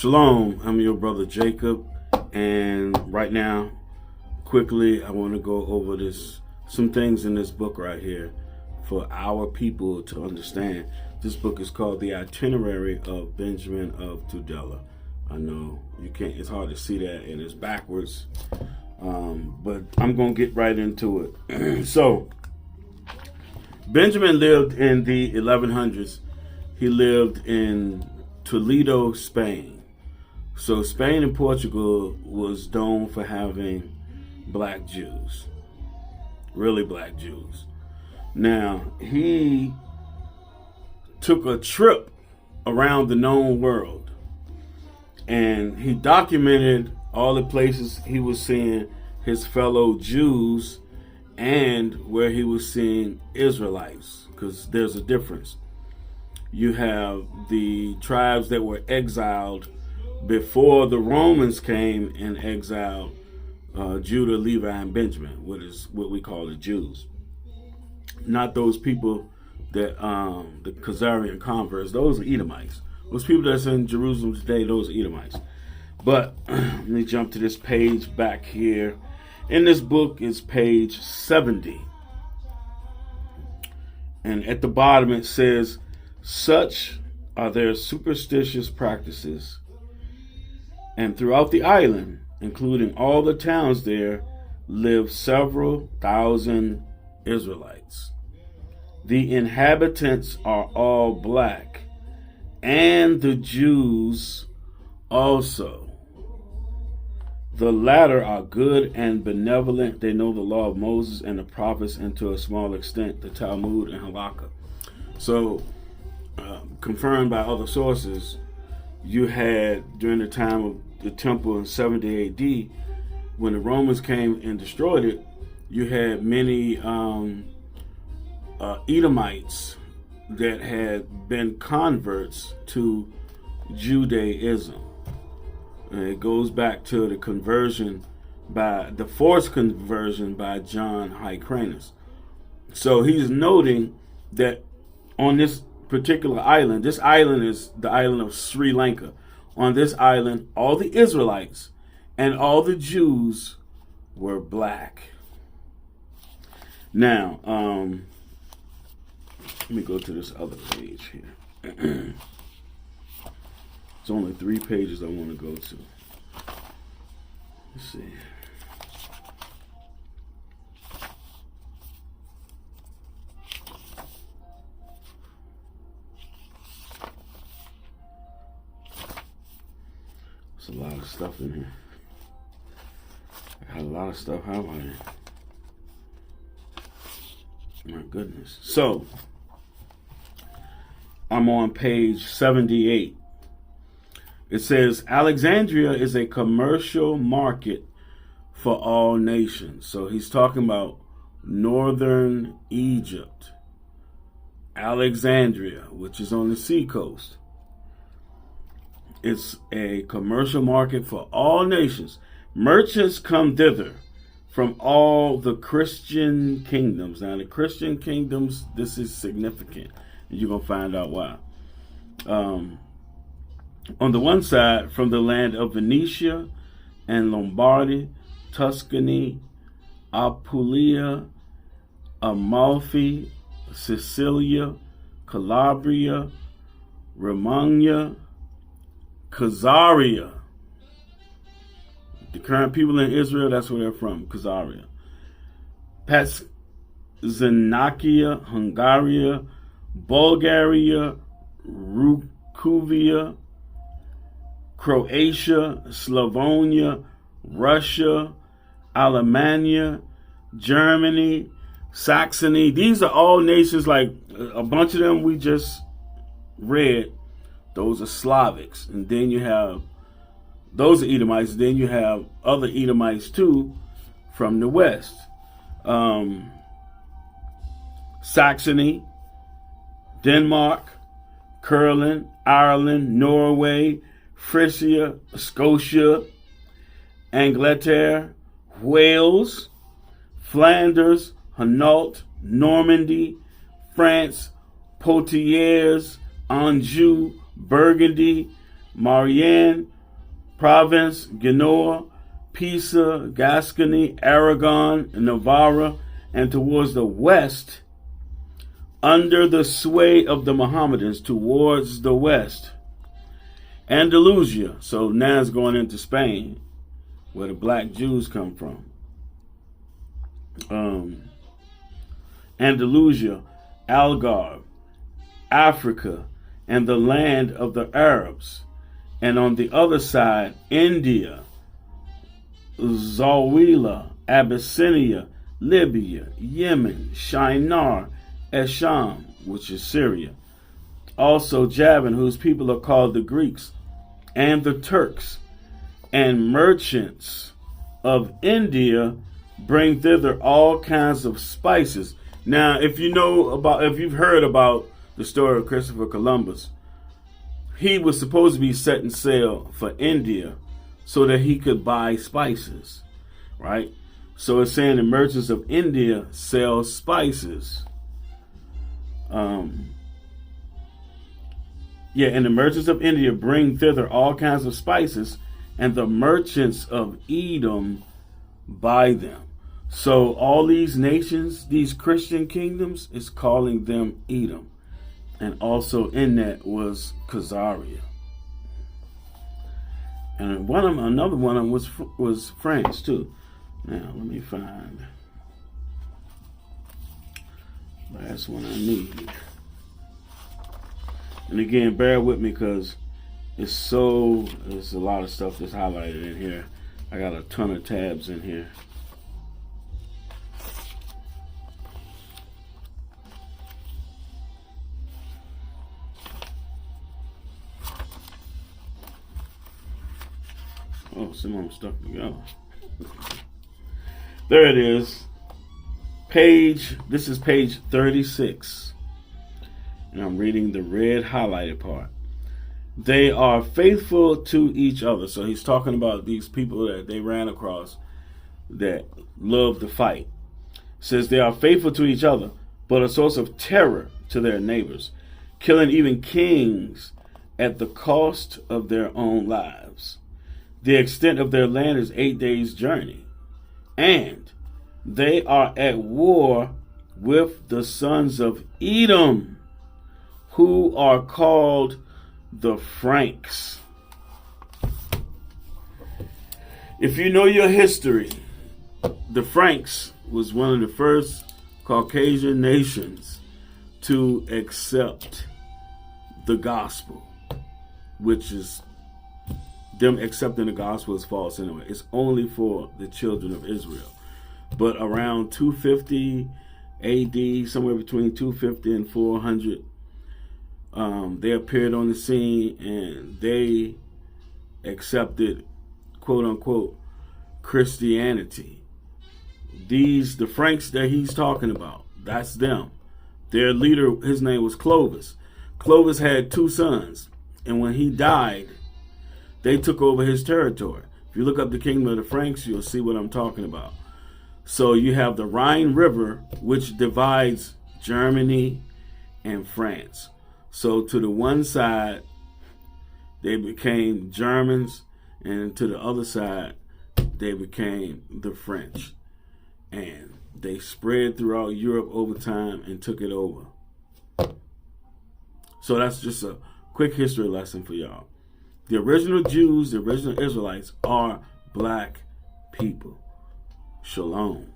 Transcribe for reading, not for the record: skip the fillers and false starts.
Shalom, I'm your brother Jacob, and right now, quickly, I want to go over some things in this book right here for our people to understand. This book is called The Itinerary of Benjamin of Tudela. I know you can't, it's hard to see that and it's backwards, but I'm going to get right into it. So, Benjamin lived in the 1100s. He lived in Toledo, Spain. So Spain and Portugal was known for having black Jews, really black Jews. Now, he took a trip around the known world and he documented all the places he was seeing his fellow Jews and where he was seeing Israelites, because there's a difference. You have the tribes that were exiled before the Romans came and exiled Judah, Levi, and Benjamin, what we call the Jews. Not those people that the Khazarian converts, those are Edomites. Those people that's in Jerusalem today, those are Edomites. But let me jump to this page back here. In this book is page 70. And at the bottom it says, "Such are their superstitious practices. And throughout the island, including all the towns there, live several thousand Israelites. The inhabitants are all black, and the Jews also. The latter are good and benevolent. They know the law of Moses and the prophets, and to a small extent, the Talmud and Halakha." So, confirmed by other sources, you had, during the time of the temple in 70 AD, when the Romans came and destroyed it, you had many Edomites that had been converts to Judaism. And it goes back to the conversion the forced conversion by John Hyrcanus. So he's noting that on this particular island, this island is the island of Sri Lanka. On this island, all the Israelites and all the Jews were black. Now, let me go to this other page here. It's only 3 pages I want to go to. Let's see. There's a lot of stuff in here. I had a lot of stuff highlighted. My goodness. So, I'm on page 78. It says, "Alexandria is a commercial market for all nations." So he's talking about northern Egypt. Alexandria, which is on the seacoast. It's a commercial market for all nations. Merchants come thither from all the Christian kingdoms. Now, the Christian kingdoms, this is significant. You're going to find out why. On the one side, from the land of Venetia and Lombardy, Tuscany, Apulia, Amalfi, Sicilia, Calabria, Romagna, Khazaria. The current people in Israel, that's where they're from, Khazaria. Patzanakia, Hungary, Bulgaria, Rukuvia, Croatia, Slavonia, Russia, Alemannia, Germany, Saxony. These are all nations, like a bunch of them we just read. Those are Slavics. And then you have, those are Edomites. Then you have other Edomites too from the west. Saxony, Denmark, Curland, Ireland, Norway, Frisia, Scotia, Angleterre, Wales, Flanders, Hainaut, Normandy, France, Poitiers, Anjou, Burgundy, Marianne province, Genoa, Pisa, Gascony, Aragon, Navarra, and towards the west, under the sway of the Mohammedans, towards the west, Andalusia. So now it's going into Spain, where the black Jews come from. Andalusia, Algarve, Africa, and the land of the Arabs. And on the other side, India, Zawila, Abyssinia, Libya, Yemen, Shinar, Esham, which is Syria. Also Javan, whose people are called the Greeks, and the Turks. And merchants of India bring thither all kinds of spices. Now, if you've heard about the story of Christopher Columbus, he was supposed to be setting sail for India so that he could buy spices, right? So it's saying the merchants of India sell spices. And the merchants of India bring thither all kinds of spices, and the merchants of Edom buy them. So all these nations, these Christian kingdoms, is calling them Edom. And also in that was Khazaria. And another one of them was France too. Now let me find last one I need. And again, bear with me because there's a lot of stuff that's highlighted in here. I got a ton of tabs in here. Oh, some of them stuck together. There it is. This is page 36. And I'm reading the red highlighted part. They are faithful to each other. So he's talking about these people that they ran across that love to fight. It says they are faithful to each other, but a source of terror to their neighbors, killing even kings at the cost of their own lives. The extent of their land is 8 days' journey, and they are at war with the sons of Edom, who are called the Franks. If you know your history, the Franks was one of the first Caucasian nations to accept the gospel, which is them accepting the gospel is false anyway. It's only for the children of Israel. But around 250 AD, somewhere between 250 and 400, they appeared on the scene and they accepted, quote unquote, Christianity. The Franks that he's talking about, that's them. Their leader, his name was Clovis. Clovis had 2 sons, and when he died, they took over his territory. If you look up the kingdom of the Franks, you'll see what I'm talking about. So you have the Rhine River, which divides Germany and France. So to the one side, they became Germans, and to the other side, they became the French. And they spread throughout Europe over time and took it over. So that's just a quick history lesson for y'all. The original Jews, the original Israelites are black people. Shalom.